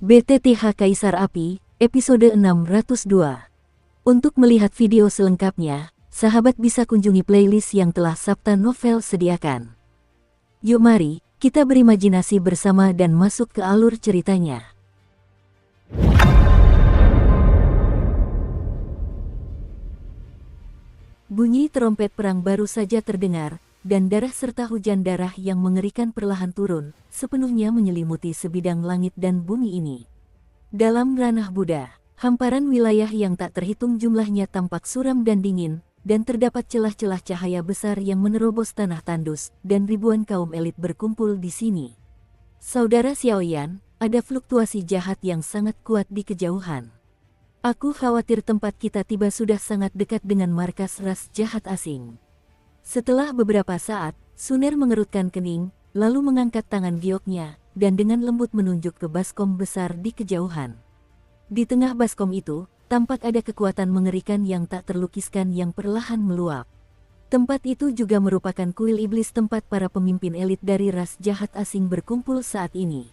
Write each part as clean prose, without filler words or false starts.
BTTH Kaisar Api, episode 602. Untuk melihat video selengkapnya, sahabat bisa kunjungi playlist yang telah Sabta Novel sediakan. Yuk mari, kita berimajinasi bersama dan masuk ke alur ceritanya. Bunyi trompet perang baru saja terdengar, dan darah serta hujan darah yang mengerikan perlahan turun, sepenuhnya menyelimuti sebidang langit dan bumi ini. Dalam ranah Buddha, hamparan wilayah yang tak terhitung jumlahnya tampak suram dan dingin, dan terdapat celah-celah cahaya besar yang menerobos tanah tandus, dan ribuan kaum elit berkumpul di sini. Saudara Xiaoyan, ada fluktuasi jahat yang sangat kuat di kejauhan. Aku khawatir tempat kita tiba sudah sangat dekat dengan markas ras jahat asing. Setelah beberapa saat, Suner mengerutkan kening, lalu mengangkat tangan gioknya, dan dengan lembut menunjuk ke baskom besar di kejauhan. Di tengah baskom itu, tampak ada kekuatan mengerikan yang tak terlukiskan yang perlahan meluap. Tempat itu juga merupakan kuil iblis tempat para pemimpin elit dari ras jahat asing berkumpul saat ini.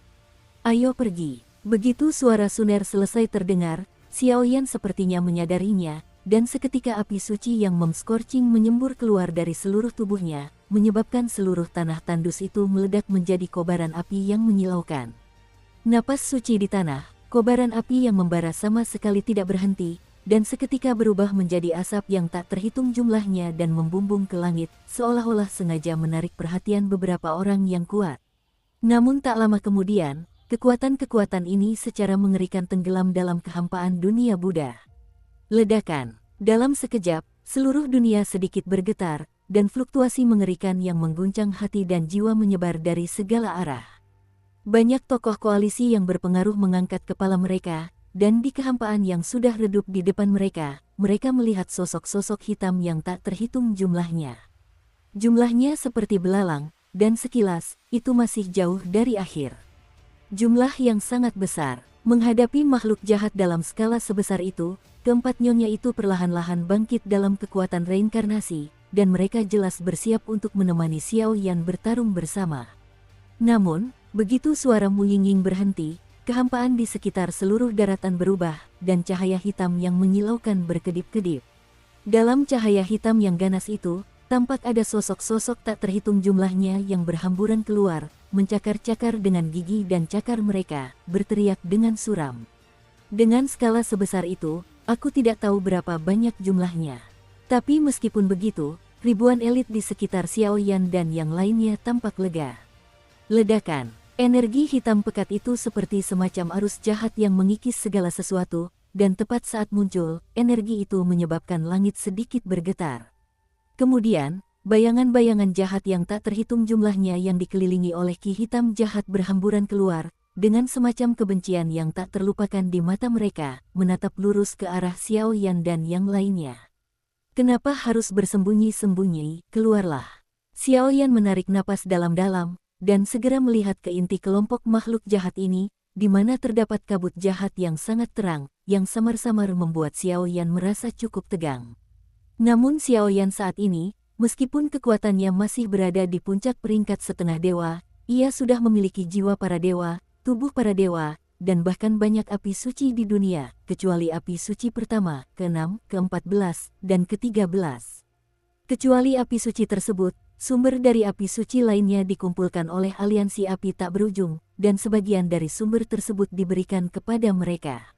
Ayo pergi. Begitu suara Suner selesai terdengar, Xiaoyan sepertinya menyadarinya, dan seketika api suci yang memscorching menyembur keluar dari seluruh tubuhnya, menyebabkan seluruh tanah tandus itu meledak menjadi kobaran api yang menyilaukan. Napas suci di tanah, kobaran api yang membara sama sekali tidak berhenti, dan seketika berubah menjadi asap yang tak terhitung jumlahnya dan membumbung ke langit, seolah-olah sengaja menarik perhatian beberapa orang yang kuat. Namun tak lama kemudian, kekuatan-kekuatan ini secara mengerikan tenggelam dalam kehampaan dunia Buddha. Ledakan. Dalam sekejap, seluruh dunia sedikit bergetar, dan fluktuasi mengerikan yang mengguncang hati dan jiwa menyebar dari segala arah. Banyak tokoh koalisi yang berpengaruh mengangkat kepala mereka, dan di kehampaan yang sudah redup di depan mereka, mereka melihat sosok-sosok hitam yang tak terhitung jumlahnya. Jumlahnya seperti belalang, dan sekilas, itu masih jauh dari akhir. Jumlah yang sangat besar. Menghadapi makhluk jahat dalam skala sebesar itu, keempat nyonya itu perlahan-lahan bangkit dalam kekuatan reinkarnasi, dan mereka jelas bersiap untuk menemani Xiaoyan bertarung bersama. Namun, begitu suara Mu Yingying berhenti, kehampaan di sekitar seluruh daratan berubah, dan cahaya hitam yang menyilaukan berkedip-kedip. Dalam cahaya hitam yang ganas itu, tampak ada sosok-sosok tak terhitung jumlahnya yang berhamburan keluar, mencakar-cakar dengan gigi dan cakar mereka, berteriak dengan suram. Dengan skala sebesar itu, aku tidak tahu berapa banyak jumlahnya. Tapi meskipun begitu, ribuan elit di sekitar Xiaoyan dan yang lainnya tampak lega. Ledakan. Energi hitam pekat itu seperti semacam arus jahat yang mengikis segala sesuatu, dan tepat saat muncul, energi itu menyebabkan langit sedikit bergetar. Kemudian, bayangan-bayangan jahat yang tak terhitung jumlahnya yang dikelilingi oleh ki hitam jahat berhamburan keluar, dengan semacam kebencian yang tak terlupakan di mata mereka, menatap lurus ke arah Xiaoyan dan yang lainnya. Kenapa harus bersembunyi-sembunyi? Keluarlah. Xiaoyan menarik napas dalam-dalam, dan segera melihat ke inti kelompok makhluk jahat ini, di mana terdapat kabut jahat yang sangat terang, yang samar-samar membuat Xiaoyan merasa cukup tegang. Namun Xiaoyan saat ini, meskipun kekuatannya masih berada di puncak peringkat setengah dewa, ia sudah memiliki jiwa para dewa, tubuh para dewa, dan bahkan banyak api suci di dunia, kecuali api suci pertama, ke-6, ke-14, dan ke-13. Kecuali api suci tersebut, sumber dari api suci lainnya dikumpulkan oleh aliansi api tak berujung, dan sebagian dari sumber tersebut diberikan kepada mereka.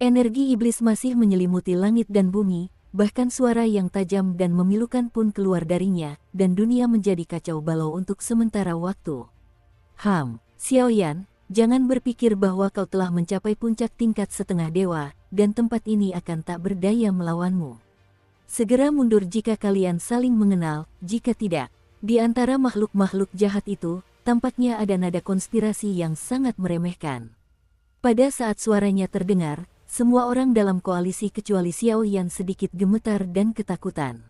Energi iblis masih menyelimuti langit dan bumi, bahkan suara yang tajam dan memilukan pun keluar darinya, dan dunia menjadi kacau balau untuk sementara waktu. Xiaoyan, jangan berpikir bahwa kau telah mencapai puncak tingkat setengah dewa, dan tempat ini akan tak berdaya melawanmu. Segera mundur jika kalian saling mengenal, jika tidak. Di antara makhluk-makhluk jahat itu, tampaknya ada nada konspirasi yang sangat meremehkan. Pada saat suaranya terdengar, semua orang dalam koalisi kecuali Xiaoyan sedikit gemetar dan ketakutan.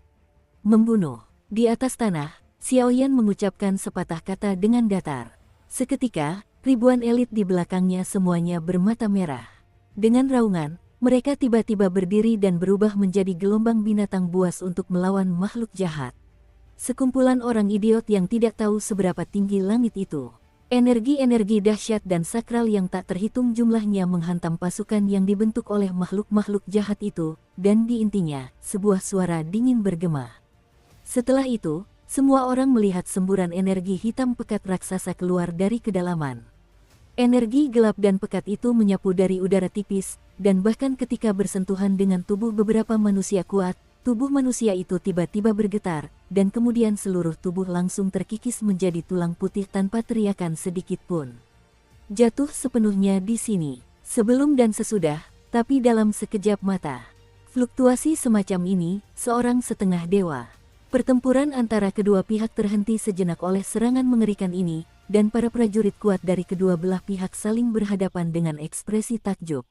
Membunuh. Di atas tanah, Xiaoyan mengucapkan sepatah kata dengan datar. Seketika, ribuan elit di belakangnya semuanya bermata merah. Dengan raungan, mereka tiba-tiba berdiri dan berubah menjadi gelombang binatang buas untuk melawan makhluk jahat. Sekumpulan orang idiot yang tidak tahu seberapa tinggi langit itu. Energi-energi dahsyat dan sakral yang tak terhitung jumlahnya menghantam pasukan yang dibentuk oleh makhluk-makhluk jahat itu, dan di intinya, sebuah suara dingin bergema. Setelah itu, semua orang melihat semburan energi hitam pekat raksasa keluar dari kedalaman. Energi gelap dan pekat itu menyapu dari udara tipis, dan bahkan ketika bersentuhan dengan tubuh beberapa manusia kuat, tubuh manusia itu tiba-tiba bergetar, dan kemudian seluruh tubuh langsung terkikis menjadi tulang putih tanpa teriakan sedikit pun. Jatuh sepenuhnya di sini, sebelum dan sesudah, tapi dalam sekejap mata. Fluktuasi semacam ini, seorang setengah dewa. Pertempuran antara kedua pihak terhenti sejenak oleh serangan mengerikan ini, dan para prajurit kuat dari kedua belah pihak saling berhadapan dengan ekspresi takjub.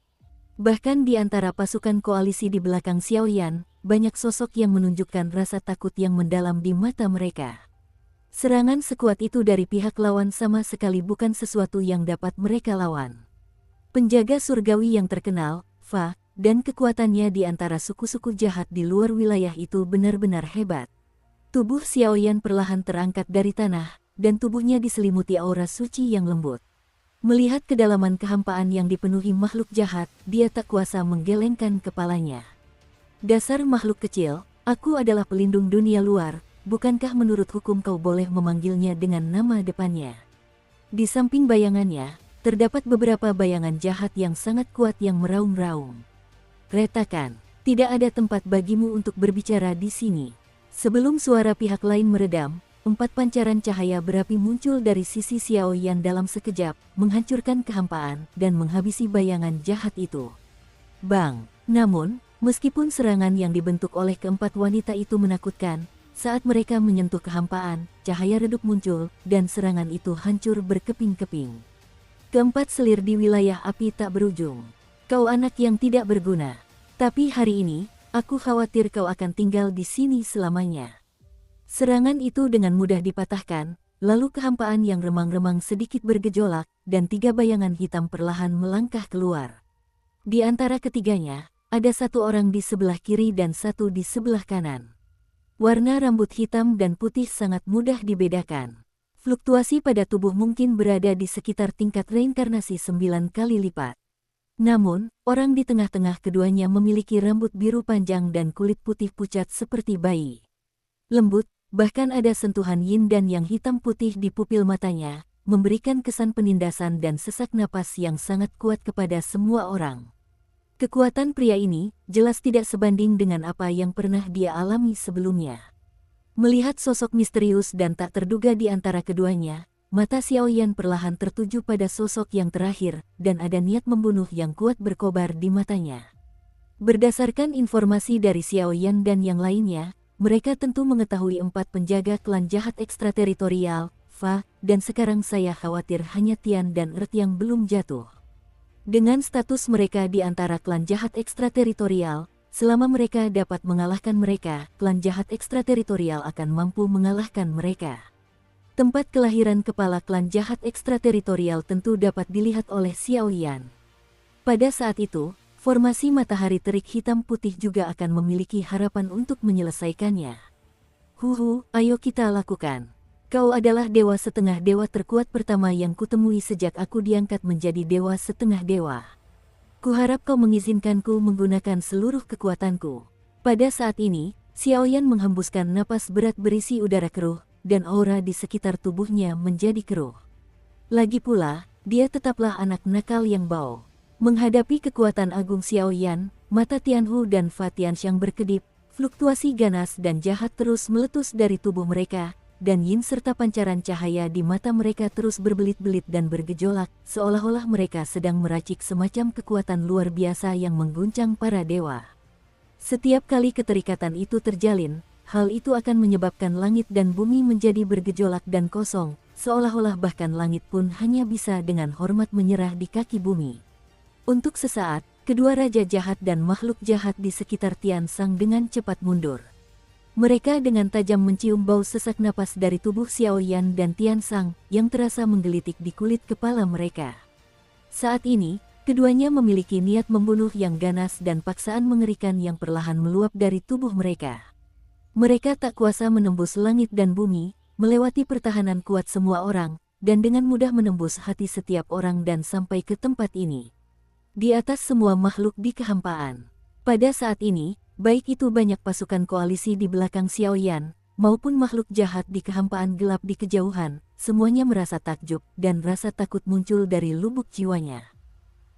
Bahkan di antara pasukan koalisi di belakang Xiaoyan, banyak sosok yang menunjukkan rasa takut yang mendalam di mata mereka. Serangan sekuat itu dari pihak lawan sama sekali bukan sesuatu yang dapat mereka lawan. Penjaga surgawi yang terkenal, Fa, dan kekuatannya di antara suku-suku jahat di luar wilayah itu benar-benar hebat. Tubuh Xiaoyan perlahan terangkat dari tanah, dan tubuhnya diselimuti aura suci yang lembut. Melihat kedalaman kehampaan yang dipenuhi makhluk jahat, dia tak kuasa menggelengkan kepalanya. Dasar makhluk kecil, aku adalah pelindung dunia luar, bukankah menurut hukum kau boleh memanggilnya dengan nama depannya? Di samping bayangannya, terdapat beberapa bayangan jahat yang sangat kuat yang meraung-raung. Retakan, tidak ada tempat bagimu untuk berbicara di sini. Sebelum suara pihak lain meredam, 4 pancaran cahaya berapi muncul dari sisi Xiaoyan dalam sekejap, menghancurkan kehampaan dan menghabisi bayangan jahat itu. Bang! Namun, meskipun serangan yang dibentuk oleh keempat wanita itu menakutkan, saat mereka menyentuh kehampaan, cahaya redup muncul, dan serangan itu hancur berkeping-keping. Keempat selir di wilayah api tak berujung. Kau anak yang tidak berguna. Tapi hari ini, aku khawatir kau akan tinggal di sini selamanya. Serangan itu dengan mudah dipatahkan, lalu kehampaan yang remang-remang sedikit bergejolak, dan 3 bayangan hitam perlahan melangkah keluar. Di antara ketiganya, ada 1 orang di sebelah kiri dan 1 di sebelah kanan. Warna rambut hitam dan putih sangat mudah dibedakan. Fluktuasi pada tubuh mungkin berada di sekitar tingkat reinkarnasi 9 kali lipat. Namun, orang di tengah-tengah keduanya memiliki rambut biru panjang dan kulit putih pucat seperti bayi. Lembut, bahkan ada sentuhan yin dan yang hitam putih di pupil matanya, memberikan kesan penindasan dan sesak napas yang sangat kuat kepada semua orang. Kekuatan pria ini jelas tidak sebanding dengan apa yang pernah dia alami sebelumnya. Melihat sosok misterius dan tak terduga di antara keduanya, mata Xiaoyan perlahan tertuju pada sosok yang terakhir, dan ada niat membunuh yang kuat berkobar di matanya. Berdasarkan informasi dari Xiaoyan dan yang lainnya, mereka tentu mengetahui 4 penjaga klan jahat ekstrateritorial, Fa, dan sekarang saya khawatir hanya Tian dan Ert yang belum jatuh. Dengan status mereka di antara klan jahat ekstrateritorial, selama mereka dapat mengalahkan mereka, klan jahat ekstrateritorial akan mampu mengalahkan mereka. Tempat kelahiran kepala klan jahat ekstrateritorial tentu dapat dilihat oleh Xiaoyan. Pada saat itu, formasi matahari terik hitam putih juga akan memiliki harapan untuk menyelesaikannya. Huhu, ayo kita lakukan. Kau adalah dewa setengah dewa terkuat pertama yang kutemui sejak aku diangkat menjadi dewa setengah dewa. Kuharap kau mengizinkanku menggunakan seluruh kekuatanku. Pada saat ini, Xiaoyan menghembuskan napas berat berisi udara keruh, dan aura di sekitar tubuhnya menjadi keruh. Lagi pula, dia tetaplah anak nakal yang bau. Menghadapi kekuatan agung Xiaoyan, mata Tianhu dan Fa Tianxiang berkedip, fluktuasi ganas dan jahat terus meletus dari tubuh mereka, dan yin serta pancaran cahaya di mata mereka terus berbelit-belit dan bergejolak, seolah-olah mereka sedang meracik semacam kekuatan luar biasa yang mengguncang para dewa. Setiap kali keterikatan itu terjalin, hal itu akan menyebabkan langit dan bumi menjadi bergejolak dan kosong, seolah-olah bahkan langit pun hanya bisa dengan hormat menyerah di kaki bumi. Untuk sesaat, kedua raja jahat dan makhluk jahat di sekitar Tiansang dengan cepat mundur. Mereka dengan tajam mencium bau sesak napas dari tubuh Xiaoyan dan Tiansang yang terasa menggelitik di kulit kepala mereka. Saat ini, keduanya memiliki niat membunuh yang ganas dan paksaan mengerikan yang perlahan meluap dari tubuh mereka. Mereka tak kuasa menembus langit dan bumi, melewati pertahanan kuat semua orang, dan dengan mudah menembus hati setiap orang dan sampai ke tempat ini. Di atas semua makhluk di kehampaan. Pada saat ini, baik itu banyak pasukan koalisi di belakang Xiaoyan, maupun makhluk jahat di kehampaan gelap di kejauhan, semuanya merasa takjub dan rasa takut muncul dari lubuk jiwanya.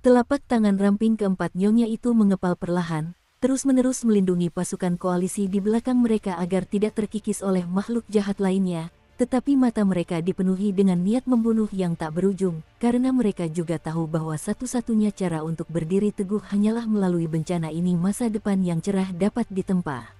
Telapak tangan ramping keempat nyonya itu mengepal perlahan, terus-menerus melindungi pasukan koalisi di belakang mereka agar tidak terkikis oleh makhluk jahat lainnya, tetapi mata mereka dipenuhi dengan niat membunuh yang tak berujung, karena mereka juga tahu bahwa satu-satunya cara untuk berdiri teguh hanyalah melalui bencana ini. Masa depan yang cerah dapat ditempa.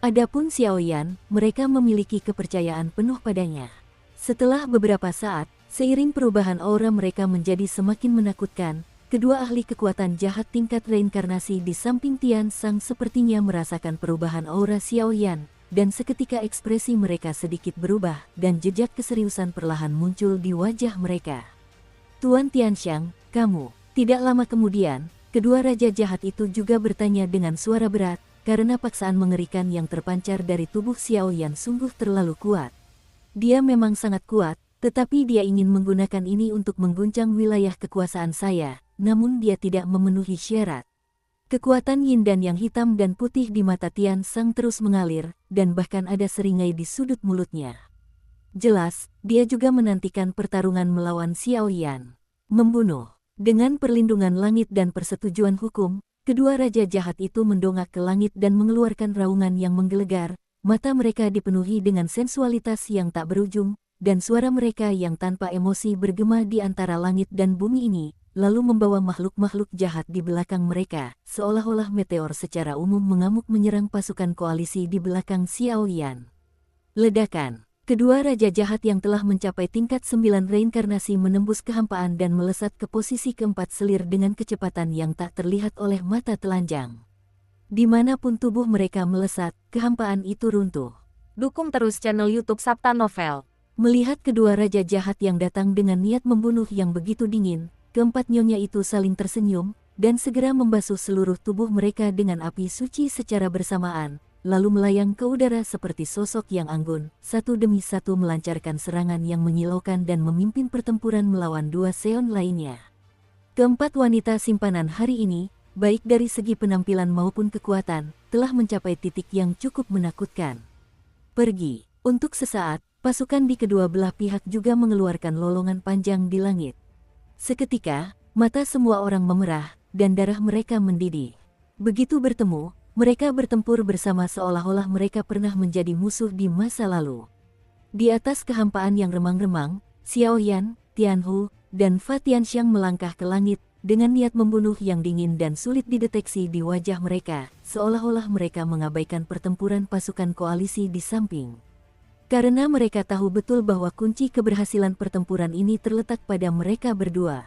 Adapun Xiaoyan, mereka memiliki kepercayaan penuh padanya. Setelah beberapa saat, seiring perubahan aura mereka menjadi semakin menakutkan, kedua ahli kekuatan jahat tingkat reinkarnasi di samping Tian Sang sepertinya merasakan perubahan aura Xiaoyan, dan seketika ekspresi mereka sedikit berubah, dan jejak keseriusan perlahan muncul di wajah mereka. Tuan Tianxiang, kamu. Tidak lama kemudian, kedua raja jahat itu juga bertanya dengan suara berat, karena paksaan mengerikan yang terpancar dari tubuh Xiaoyan sungguh terlalu kuat. Dia memang sangat kuat, tetapi dia ingin menggunakan ini untuk mengguncang wilayah kekuasaan saya, namun dia tidak memenuhi syarat. Kekuatan yin dan yang hitam dan putih di mata Tian Sang terus mengalir, dan bahkan ada seringai di sudut mulutnya. Jelas, dia juga menantikan pertarungan melawan Xiaoyan. Membunuh. Dengan perlindungan langit dan persetujuan hukum, kedua raja jahat itu mendongak ke langit dan mengeluarkan raungan yang menggelegar, mata mereka dipenuhi dengan sensualitas yang tak berujung, dan suara mereka yang tanpa emosi bergema di antara langit dan bumi ini, lalu membawa makhluk-makhluk jahat di belakang mereka, seolah-olah meteor secara umum mengamuk menyerang pasukan koalisi di belakang Xiaoyan. Ledakan. Kedua raja jahat yang telah mencapai tingkat 9 reinkarnasi menembus kehampaan dan melesat ke posisi keempat selir dengan kecepatan yang tak terlihat oleh mata telanjang. Dimanapun tubuh mereka melesat, kehampaan itu runtuh. Dukung terus channel YouTube Sabta Novel. Melihat kedua raja jahat yang datang dengan niat membunuh yang begitu dingin, keempat nyonya itu saling tersenyum, dan segera membasuh seluruh tubuh mereka dengan api suci secara bersamaan, lalu melayang ke udara seperti sosok yang anggun, satu demi satu melancarkan serangan yang menyilaukan dan memimpin pertempuran melawan dua Seon lainnya. Keempat wanita simpanan hari ini, baik dari segi penampilan maupun kekuatan, telah mencapai titik yang cukup menakutkan. Pergi. Untuk sesaat, pasukan di kedua belah pihak juga mengeluarkan lolongan panjang di langit. Seketika, mata semua orang memerah, dan darah mereka mendidih. Begitu bertemu, mereka bertempur bersama seolah-olah mereka pernah menjadi musuh di masa lalu. Di atas kehampaan yang remang-remang, Xiaoyan, Tianhu, dan Fa Tianxiang melangkah ke langit, dengan niat membunuh yang dingin dan sulit dideteksi di wajah mereka, seolah-olah mereka mengabaikan pertempuran pasukan koalisi di samping. Karena mereka tahu betul bahwa kunci keberhasilan pertempuran ini terletak pada mereka berdua.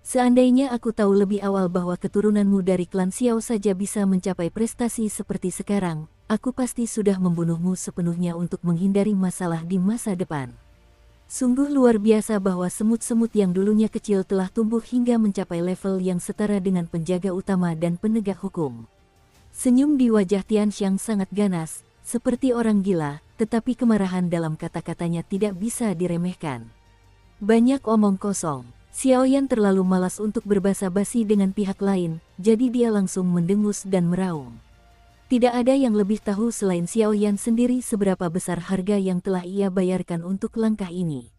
Seandainya aku tahu lebih awal bahwa keturunanmu dari klan Xiao saja bisa mencapai prestasi seperti sekarang, aku pasti sudah membunuhmu sepenuhnya untuk menghindari masalah di masa depan. Sungguh luar biasa bahwa semut-semut yang dulunya kecil telah tumbuh hingga mencapai level yang setara dengan penjaga utama dan penegak hukum. Senyum di wajah Tianxiang sangat ganas, seperti orang gila, tetapi kemarahan dalam kata-katanya tidak bisa diremehkan. Banyak omong kosong. Xiaoyan terlalu malas untuk berbasa-basi dengan pihak lain, jadi dia langsung mendengus dan meraung. Tidak ada yang lebih tahu selain Xiaoyan sendiri seberapa besar harga yang telah ia bayarkan untuk langkah ini.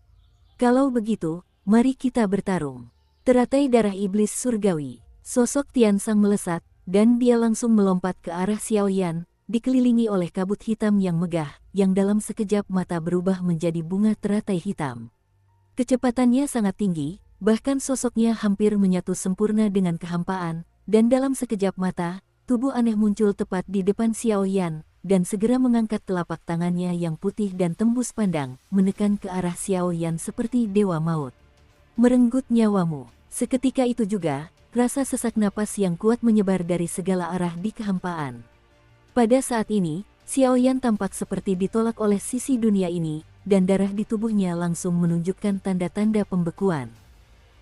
Kalau begitu, mari kita bertarung. Teratai darah iblis surgawi. Sosok Tian Sang melesat, dan dia langsung melompat ke arah Xiaoyan, dikelilingi oleh kabut hitam yang megah, yang dalam sekejap mata berubah menjadi bunga teratai hitam. Kecepatannya sangat tinggi, bahkan sosoknya hampir menyatu sempurna dengan kehampaan, dan dalam sekejap mata, tubuh aneh muncul tepat di depan Xiaoyan, dan segera mengangkat telapak tangannya yang putih dan tembus pandang, menekan ke arah Xiaoyan seperti dewa maut. Merenggut nyawamu. Seketika itu juga, rasa sesak napas yang kuat menyebar dari segala arah di kehampaan. Pada saat ini, Xiaoyan tampak seperti ditolak oleh sisi dunia ini, dan darah di tubuhnya langsung menunjukkan tanda-tanda pembekuan.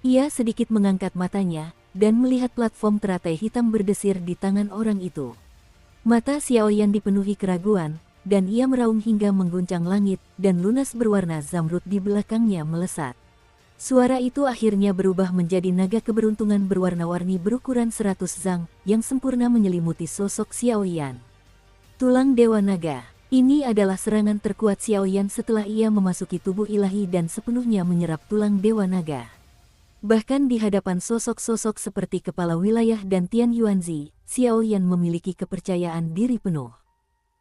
Ia sedikit mengangkat matanya, dan melihat platform teratai hitam berdesir di tangan orang itu. Mata Xiaoyan dipenuhi keraguan, dan ia meraung hingga mengguncang langit, dan lunas berwarna zamrud di belakangnya melesat. Suara itu akhirnya berubah menjadi naga keberuntungan berwarna-warni berukuran 100 zang yang sempurna menyelimuti sosok Xiaoyan. Tulang Dewa Naga. Ini adalah serangan terkuat Xiaoyan setelah ia memasuki tubuh ilahi dan sepenuhnya menyerap tulang Dewa Naga. Bahkan di hadapan sosok-sosok seperti Kepala Wilayah dan Tian Yuanzi, Xiaoyan memiliki kepercayaan diri penuh.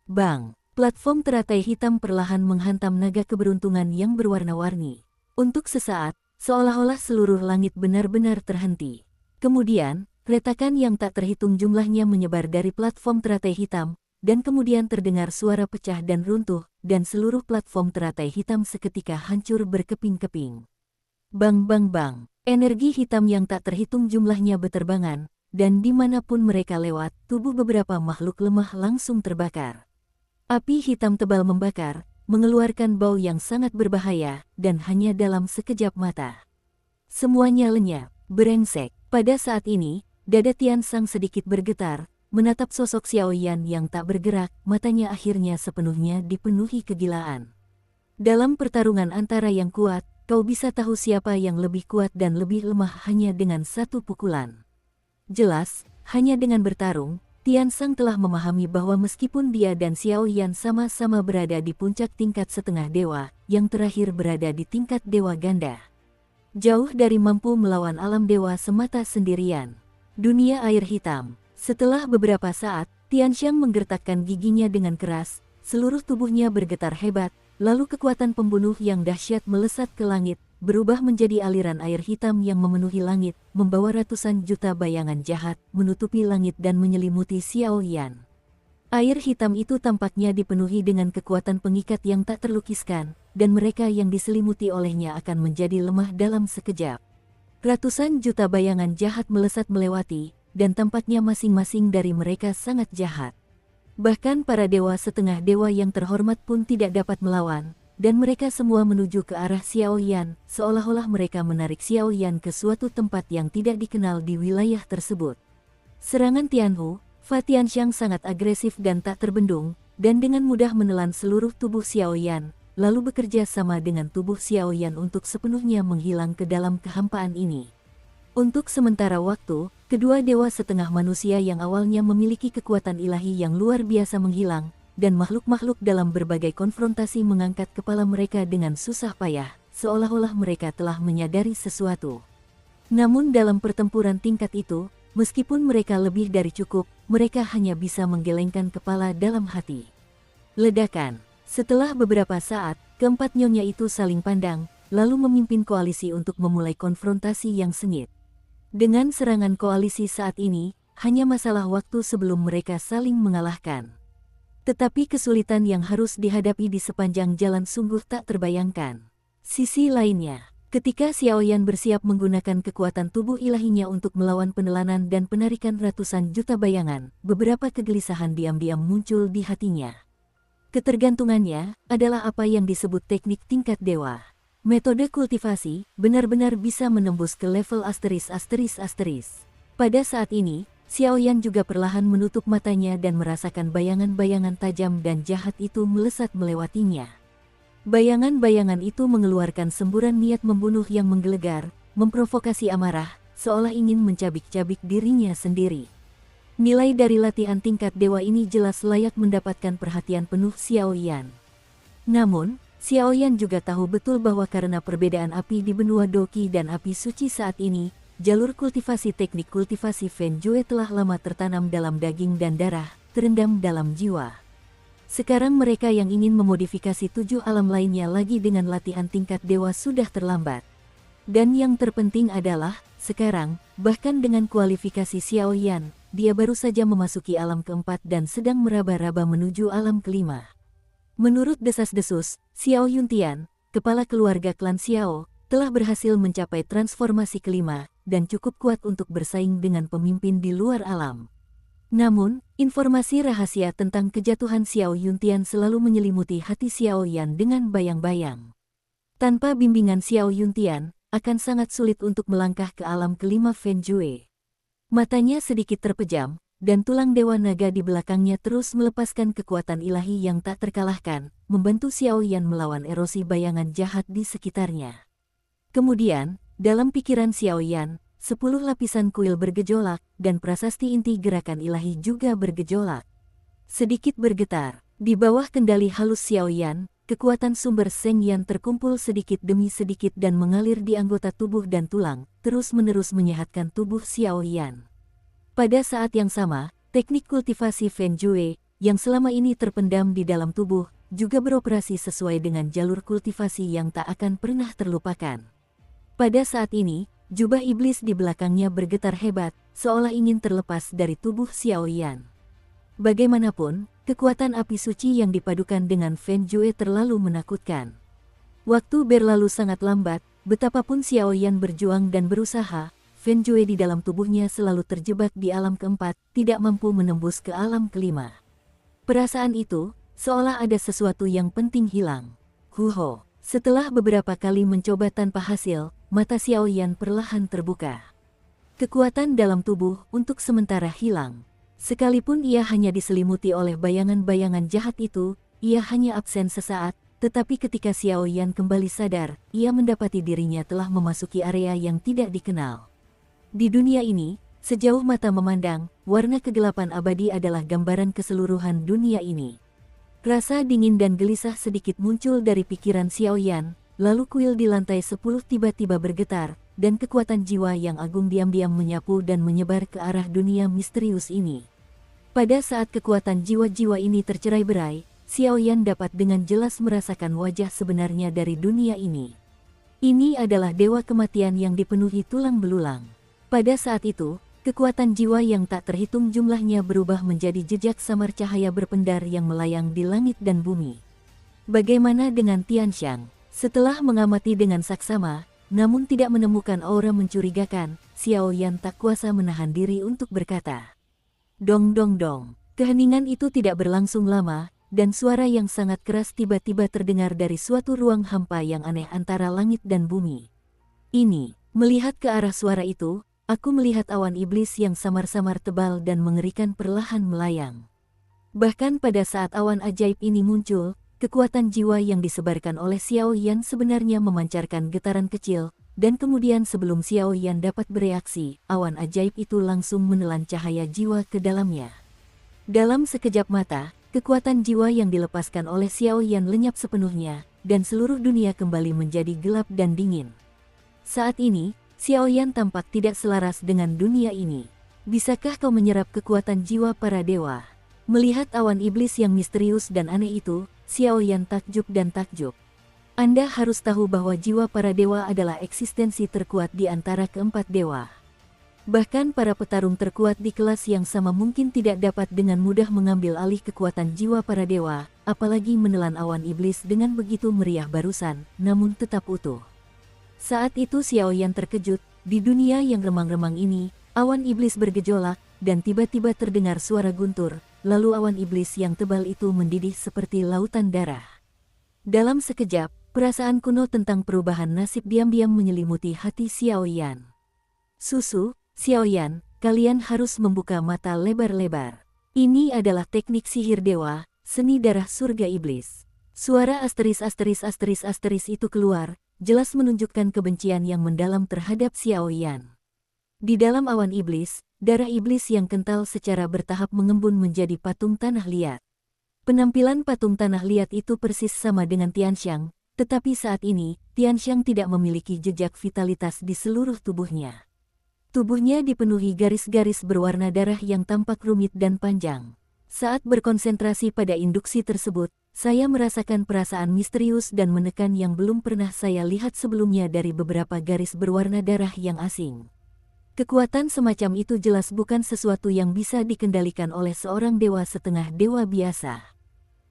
Bang! Platform teratai hitam perlahan menghantam naga keberuntungan yang berwarna-warni. Untuk sesaat, seolah-olah seluruh langit benar-benar terhenti. Kemudian, retakan yang tak terhitung jumlahnya menyebar dari platform teratai hitam, dan kemudian terdengar suara pecah dan runtuh, dan seluruh platform teratai hitam seketika hancur berkeping-keping. Bang bang bang, energi hitam yang tak terhitung jumlahnya beterbangan, dan dimanapun mereka lewat, tubuh beberapa makhluk lemah langsung terbakar. Api hitam tebal membakar, mengeluarkan bau yang sangat berbahaya, dan hanya dalam sekejap mata. Semuanya lenyap, berengsek. Pada saat ini, dada Tian Sang sedikit bergetar, menatap sosok Xiaoyan yang tak bergerak, matanya akhirnya sepenuhnya dipenuhi kegilaan. Dalam pertarungan antara yang kuat, kau bisa tahu siapa yang lebih kuat dan lebih lemah hanya dengan satu pukulan. Jelas, hanya dengan bertarung, Tian Sang telah memahami bahwa meskipun dia dan Xiaoyan sama-sama berada di puncak tingkat setengah dewa, yang terakhir berada di tingkat dewa ganda. Jauh dari mampu melawan alam dewa semata sendirian. Dunia air hitam. Setelah beberapa saat, Tian Xiang menggertakkan giginya dengan keras, seluruh tubuhnya bergetar hebat, lalu kekuatan pembunuh yang dahsyat melesat ke langit, berubah menjadi aliran air hitam yang memenuhi langit, membawa ratusan juta bayangan jahat, menutupi langit dan menyelimuti Xiaoyan. Air hitam itu tampaknya dipenuhi dengan kekuatan pengikat yang tak terlukiskan, dan mereka yang diselimuti olehnya akan menjadi lemah dalam sekejap. Ratusan juta bayangan jahat melesat melewati, dan tampaknya masing-masing dari mereka sangat jahat. Bahkan para dewa setengah dewa yang terhormat pun tidak dapat melawan, dan mereka semua menuju ke arah Xiaoyan, seolah-olah mereka menarik Xiaoyan ke suatu tempat yang tidak dikenal di wilayah tersebut. Serangan Tianhu, Fa Tianxiang sangat agresif dan tak terbendung, dan dengan mudah menelan seluruh tubuh Xiaoyan, lalu bekerja sama dengan tubuh Xiaoyan untuk sepenuhnya menghilang ke dalam kehampaan ini. Untuk sementara waktu, kedua dewa setengah manusia yang awalnya memiliki kekuatan ilahi yang luar biasa menghilang, dan makhluk-makhluk dalam berbagai konfrontasi mengangkat kepala mereka dengan susah payah, seolah-olah mereka telah menyadari sesuatu. Namun dalam pertempuran tingkat itu, meskipun mereka lebih dari cukup, mereka hanya bisa menggelengkan kepala dalam hati. Ledakan. Setelah beberapa saat, keempat nyonya itu saling pandang, lalu memimpin koalisi untuk memulai konfrontasi yang sengit. Dengan serangan koalisi saat ini, hanya masalah waktu sebelum mereka saling mengalahkan. Tetapi kesulitan yang harus dihadapi di sepanjang jalan sungguh tak terbayangkan. Sisi lainnya, ketika Xiaoyan bersiap menggunakan kekuatan tubuh ilahinya untuk melawan penelanan dan penarikan ratusan juta bayangan, beberapa kegelisahan diam-diam muncul di hatinya. Ketergantungannya adalah apa yang disebut teknik tingkat dewa. Metode kultivasi benar-benar bisa menembus ke level asteris. Pada saat ini, Xiaoyan juga perlahan menutup matanya dan merasakan bayangan-bayangan tajam dan jahat itu melesat melewatinya. Bayangan-bayangan itu mengeluarkan semburan niat membunuh yang menggelegar, memprovokasi amarah, seolah ingin mencabik-cabik dirinya sendiri. Nilai dari latihan tingkat dewa ini jelas layak mendapatkan perhatian penuh Xiaoyan. Namun, Xiaoyan juga tahu betul bahwa karena perbedaan api di benua Doqi dan api suci saat ini, jalur kultivasi teknik kultivasi Feng Jue telah lama tertanam dalam daging dan darah, terendam dalam jiwa. Sekarang mereka yang ingin memodifikasi 7 alam lainnya lagi dengan latihan tingkat dewa sudah terlambat. Dan yang terpenting adalah, sekarang, bahkan dengan kualifikasi Xiaoyan, dia baru saja memasuki alam keempat dan sedang meraba-raba menuju alam kelima. Menurut desas-desus, Xiao Yuntian, kepala keluarga klan Xiao, telah berhasil mencapai transformasi kelima, dan cukup kuat untuk bersaing dengan pemimpin di luar alam. Namun, informasi rahasia tentang kejatuhan Xiao Yuntian selalu menyelimuti hati Xiaoyan dengan bayang-bayang. Tanpa bimbingan Xiao Yuntian, akan sangat sulit untuk melangkah ke alam kelima Feng Jue. Matanya sedikit terpejam, dan tulang dewa naga di belakangnya terus melepaskan kekuatan ilahi yang tak terkalahkan, membantu Xiaoyan melawan erosi bayangan jahat di sekitarnya. Kemudian, dalam pikiran Xiaoyan, 10 lapisan kuil bergejolak, dan prasasti inti gerakan ilahi juga bergejolak. Sedikit bergetar, di bawah kendali halus Xiaoyan, kekuatan sumber Sheng Yan terkumpul sedikit demi sedikit dan mengalir di anggota tubuh dan tulang, terus-menerus menyehatkan tubuh Xiaoyan. Pada saat yang sama, teknik kultivasi Feng Jue, yang selama ini terpendam di dalam tubuh, juga beroperasi sesuai dengan jalur kultivasi yang tak akan pernah terlupakan. Pada saat ini, jubah iblis di belakangnya bergetar hebat, seolah ingin terlepas dari tubuh Xiaoyan. Bagaimanapun, kekuatan api suci yang dipadukan dengan Feng Jue terlalu menakutkan. Waktu berlalu sangat lambat, betapapun Xiaoyan berjuang dan berusaha, Feng Jue di dalam tubuhnya selalu terjebak di alam keempat, tidak mampu menembus ke alam kelima. Perasaan itu, seolah ada sesuatu yang penting hilang. Huho, setelah beberapa kali mencoba tanpa hasil, mata Xiaoyan perlahan terbuka. Kekuatan dalam tubuh untuk sementara hilang. Sekalipun ia hanya diselimuti oleh bayangan-bayangan jahat itu, ia hanya absen sesaat, tetapi ketika Xiaoyan kembali sadar, ia mendapati dirinya telah memasuki area yang tidak dikenal. Di dunia ini, sejauh mata memandang, warna kegelapan abadi adalah gambaran keseluruhan dunia ini. Rasa dingin dan gelisah sedikit muncul dari pikiran Xiaoyan, lalu kuil di lantai 10 tiba-tiba bergetar, dan kekuatan jiwa yang agung diam-diam menyapu dan menyebar ke arah dunia misterius ini. Pada saat kekuatan jiwa-jiwa ini tercerai-berai, Xiaoyan dapat dengan jelas merasakan wajah sebenarnya dari dunia ini. Ini adalah dewa kematian yang dipenuhi tulang belulang. Pada saat itu, kekuatan jiwa yang tak terhitung jumlahnya berubah menjadi jejak samar cahaya berpendar yang melayang di langit dan bumi. Bagaimana dengan Tianxiang? Setelah mengamati dengan saksama, namun tidak menemukan aura mencurigakan, Xiaoyan tak kuasa menahan diri untuk berkata. Dong dong dong. Keheningan itu tidak berlangsung lama, dan suara yang sangat keras tiba-tiba terdengar dari suatu ruang hampa yang aneh antara langit dan bumi. Ini, melihat ke arah suara itu, aku melihat awan iblis yang samar-samar tebal dan mengerikan perlahan melayang. Bahkan pada saat awan ajaib ini muncul, kekuatan jiwa yang disebarkan oleh Xiaoyan sebenarnya memancarkan getaran kecil, dan kemudian sebelum Xiaoyan dapat bereaksi, awan ajaib itu langsung menelan cahaya jiwa ke dalamnya. Dalam sekejap mata, kekuatan jiwa yang dilepaskan oleh Xiaoyan lenyap sepenuhnya, dan seluruh dunia kembali menjadi gelap dan dingin. Saat ini, Xiaoyan tampak tidak selaras dengan dunia ini. Bisakah kau menyerap kekuatan jiwa para dewa? Melihat awan iblis yang misterius dan aneh itu, Xiaoyan takjub dan takjub. Anda harus tahu bahwa jiwa para dewa adalah eksistensi terkuat di antara keempat dewa. Bahkan para petarung terkuat di kelas yang sama mungkin tidak dapat dengan mudah mengambil alih kekuatan jiwa para dewa, apalagi menelan awan iblis dengan begitu meriah barusan, namun tetap utuh. Saat itu Xiaoyan terkejut, di dunia yang remang-remang ini, awan iblis bergejolak, dan tiba-tiba terdengar suara guntur, lalu awan iblis yang tebal itu mendidih seperti lautan darah. Dalam sekejap, perasaan kuno tentang perubahan nasib diam-diam menyelimuti hati Xiaoyan. Susu, Xiaoyan, kalian harus membuka mata lebar-lebar. Ini adalah teknik sihir dewa, seni darah surga iblis. Suara asteris itu keluar, jelas menunjukkan kebencian yang mendalam terhadap Xiaoyan. Di dalam awan iblis, darah iblis yang kental secara bertahap mengembun menjadi patung tanah liat. Penampilan patung tanah liat itu persis sama dengan Tianxiang, tetapi saat ini, Tianxiang tidak memiliki jejak vitalitas di seluruh tubuhnya. Tubuhnya dipenuhi garis-garis berwarna darah yang tampak rumit dan panjang. Saat berkonsentrasi pada induksi tersebut, saya merasakan perasaan misterius dan menekan yang belum pernah saya lihat sebelumnya dari beberapa garis berwarna darah yang asing. Kekuatan semacam itu jelas bukan sesuatu yang bisa dikendalikan oleh seorang dewa setengah dewa biasa.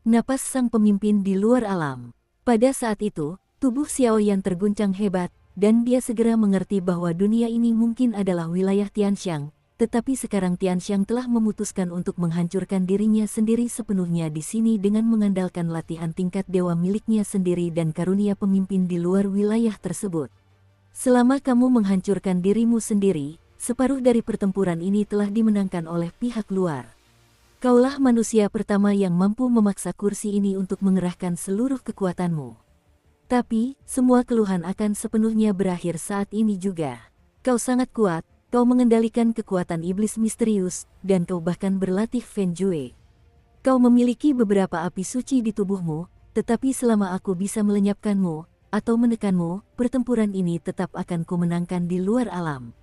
Napas sang pemimpin di luar alam. Pada saat itu, tubuh Xiaoyan terguncang hebat, dan dia segera mengerti bahwa dunia ini mungkin adalah wilayah Tianxiang, tetapi sekarang Tianxiang telah memutuskan untuk menghancurkan dirinya sendiri sepenuhnya di sini dengan mengandalkan latihan tingkat dewa miliknya sendiri dan karunia pemimpin di luar wilayah tersebut. Selama kamu menghancurkan dirimu sendiri, separuh dari pertempuran ini telah dimenangkan oleh pihak luar. Kaulah manusia pertama yang mampu memaksa kursi ini untuk mengerahkan seluruh kekuatanmu. Tapi, semua keluhan akan sepenuhnya berakhir saat ini juga. Kau sangat kuat, kau mengendalikan kekuatan iblis misterius, dan kau bahkan berlatih Feng Jue. Kau memiliki beberapa api suci di tubuhmu, tetapi selama aku bisa melenyapkanmu, atau menekanmu, pertempuran ini tetap akan kumenangkan di luar alam.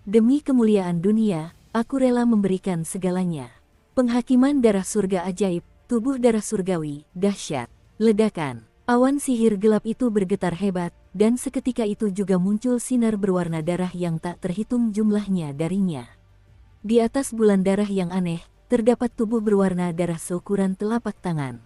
Demi kemuliaan dunia, aku rela memberikan segalanya. Penghakiman darah surga ajaib, tubuh darah surgawi, dahsyat. Ledakan, awan sihir gelap itu bergetar hebat, dan seketika itu juga muncul sinar berwarna darah yang tak terhitung jumlahnya darinya. Di atas bulan darah yang aneh, terdapat tubuh berwarna darah seukuran telapak tangan.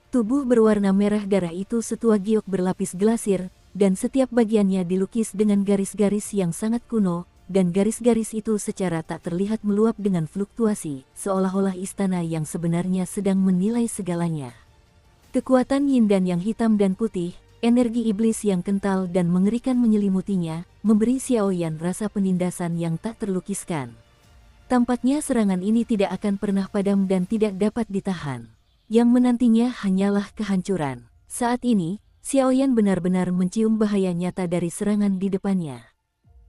Tubuh berwarna merah darah itu setua giok berlapis glasir, dan setiap bagiannya dilukis dengan garis-garis yang sangat kuno, dan garis-garis itu secara tak terlihat meluap dengan fluktuasi, seolah-olah istana yang sebenarnya sedang menilai segalanya. Kekuatan yin dan yang hitam dan putih, energi iblis yang kental dan mengerikan menyelimutinya, memberi Xiaoyan rasa penindasan yang tak terlukiskan. Tampaknya serangan ini tidak akan pernah padam dan tidak dapat ditahan. Yang menantinya hanyalah kehancuran. Saat ini, Xiaoyan benar-benar mencium bahaya nyata dari serangan di depannya.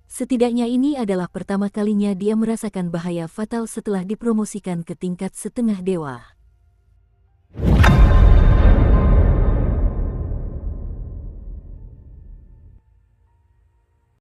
Setidaknya ini adalah pertama kalinya dia merasakan bahaya fatal setelah dipromosikan ke tingkat setengah dewa.